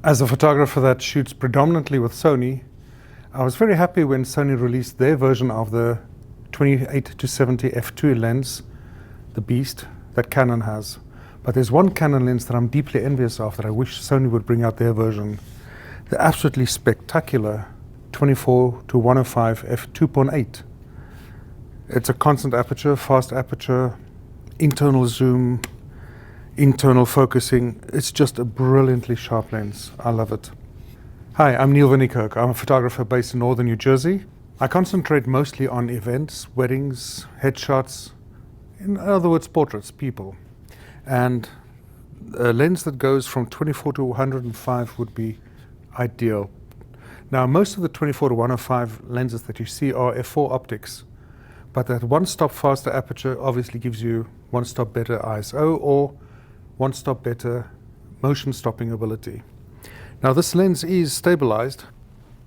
As a photographer that shoots predominantly with Sony, I was very happy when Sony released their version of the 28-70 f2 lens, the beast that Canon has. But there's one Canon lens that I'm deeply envious of that I wish Sony would bring out their version. The absolutely spectacular 24-105 f2.8. It's a constant aperture, fast aperture, internal zoom, internal focusing. It's just a brilliantly sharp lens. I love it. Hi, I'm Neil Vinnykerk. I'm a photographer based in northern New Jersey. I concentrate mostly on events, weddings, headshots, in other words, portraits, people. And a lens that goes from 24-105 would be ideal. Now, most of the 24-105 lenses that you see are f4 optics, but that one-stop faster aperture obviously gives you one-stop better ISO or one-stop better motion stopping ability. Now, this lens is stabilized.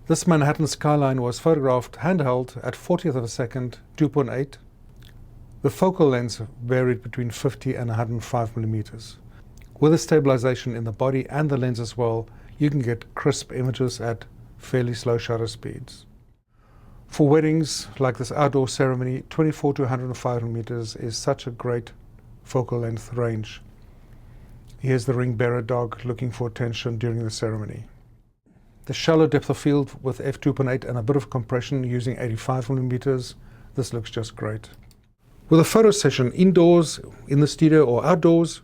This Manhattan skyline was photographed handheld at 40th of a second, 2.8. The focal length varied between 50 and 105 millimeters. With the stabilization in the body and the lens as well, you can get crisp images at fairly slow shutter speeds. For weddings like this outdoor ceremony, 24-105 millimeters is such a great focal length range. Here's the ring bearer dog looking for attention during the ceremony. The shallow depth of field with f2.8 and a bit of compression using 85 millimeters, this looks just great. With a photo session indoors, in the studio or outdoors,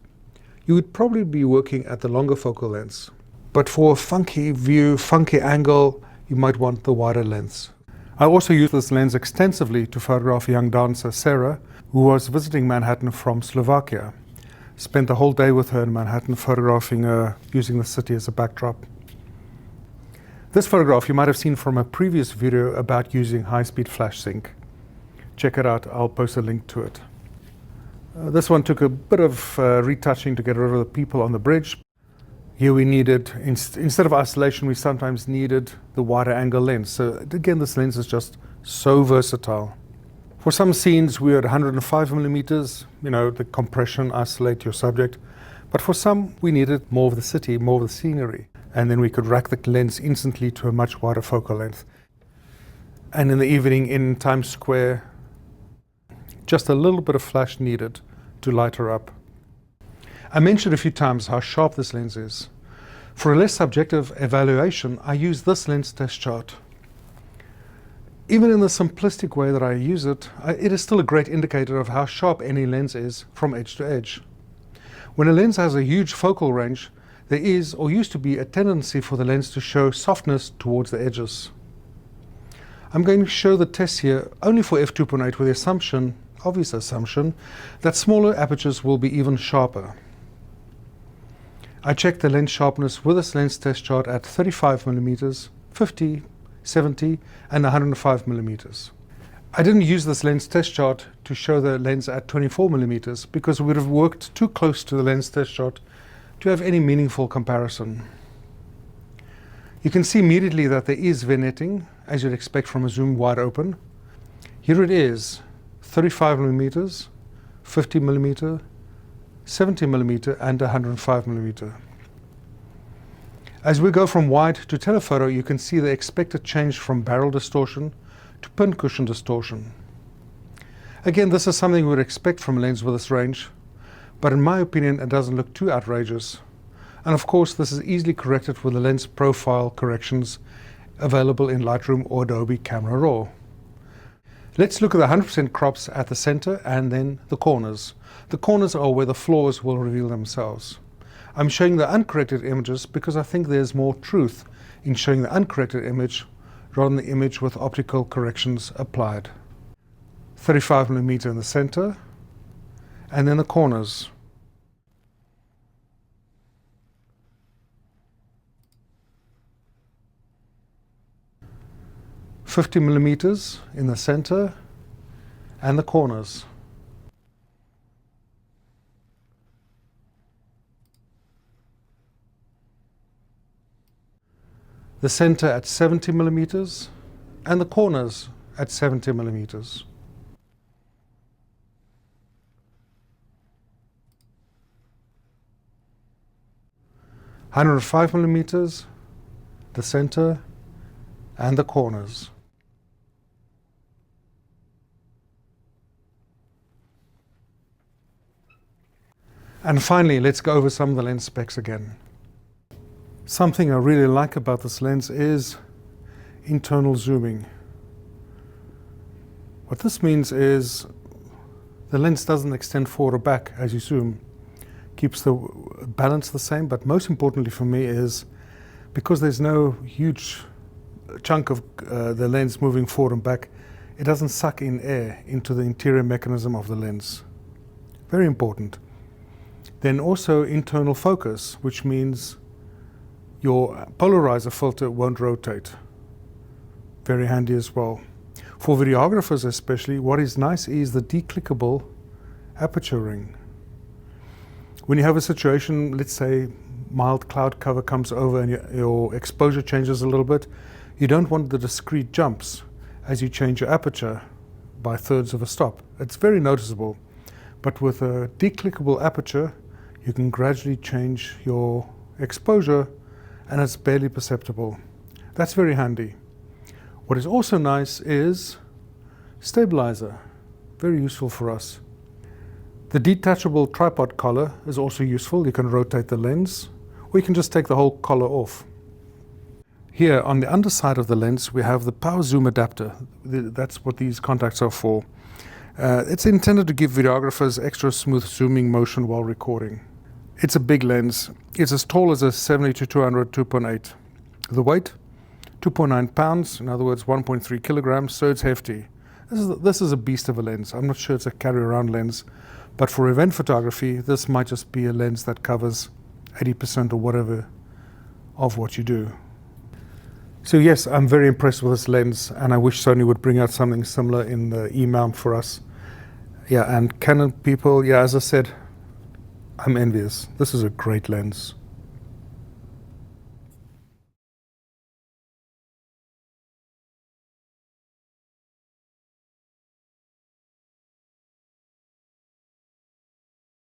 you would probably be working at the longer focal lengths. But for a funky view, funky angle, you might want the wider lengths. I also use this lens extensively to photograph a young dancer, Sarah, who was visiting Manhattan from Slovakia. Spent the whole day with her in Manhattan photographing her, using the city as a backdrop. This photograph you might have seen from a previous video about using high-speed flash sync. Check it out, I'll post a link to it. This one took a bit of retouching to get rid of the people on the bridge. Here we needed, instead of isolation, we sometimes needed the wider angle lens. So again, this lens is just so versatile. For some scenes, we were at 105 millimeters, the compression, isolate your subject. But for some, we needed more of the city, more of the scenery. And then we could rack the lens instantly to a much wider focal length. And in the evening in Times Square, just a little bit of flash needed to light her up. I mentioned a few times how sharp this lens is. For a less subjective evaluation, I use this lens test chart. Even in the simplistic way that I use it, it is still a great indicator of how sharp any lens is from edge to edge. When a lens has a huge focal range, there is or used to be a tendency for the lens to show softness towards the edges. I'm going to show the test here only for f2.8 with the assumption, obvious assumption, that smaller apertures will be even sharper. I checked the lens sharpness with this lens test chart at 35 millimeters, 50, 70, and 105 millimeters. I didn't use this lens test chart to show the lens at 24 millimeters because we would have worked too close to the lens test chart to have any meaningful comparison. You can see immediately that there is vignetting, as you'd expect from a zoom wide open. Here it is, 35 millimeters, 50 millimeter, 70 millimeter, and 105 millimeter. As we go from wide to telephoto, you can see the expected change from barrel distortion to pincushion distortion. Again, this is something we would expect from a lens with this range, but in my opinion, it doesn't look too outrageous. And of course, this is easily corrected with the lens profile corrections available in Lightroom or Adobe Camera Raw. Let's look at the 100% crops at the center and then the corners. The corners are where the flaws will reveal themselves. I'm showing the uncorrected images because I think there's more truth in showing the uncorrected image rather than the image with optical corrections applied. 35 millimeter in the center, and then the corners. $50 millimeters in the center and the corners. The center at 70 millimeters and the corners at 70 millimeters. 105 millimeters, the center, and the corners. And finally, let's go over some of the lens specs again. Something I really like about this lens is internal zooming. What this means is the lens doesn't extend forward or back as you zoom. Keeps the balance the same, but most importantly for me is because there's no huge chunk of the lens moving forward and back, it doesn't suck in air into the interior mechanism of the lens. Very important. Then also internal focus, which means your polarizer filter won't rotate. Very handy as well. For videographers especially, what is nice is the declickable aperture ring. When you have a situation, let's say mild cloud cover comes over and your exposure changes a little bit, you don't want the discrete jumps as you change your aperture by thirds of a stop. It's very noticeable. But with a declickable aperture, you can gradually change your exposure and it's barely perceptible. That's very handy. What is also nice is stabilizer, very useful for us. The detachable tripod collar is also useful. You can rotate the lens, or you can just take the whole collar off. Here on the underside of the lens, we have the power zoom adapter. That's what these contacts are for. It's intended to give videographers extra smooth zooming motion while recording. It's a big lens. It's as tall as a 70-200 2.8. The weight, 2.9 pounds, in other words 1.3 kilograms, so it's hefty. This is a beast of a lens. I'm not sure it's a carry-around lens, but for event photography, this might just be a lens that covers 80% or whatever of what you do. So yes, I'm very impressed with this lens, and I wish Sony would bring out something similar in the E-mount for us. Yeah, and Canon people, yeah, as I said, I'm envious. This is a great lens.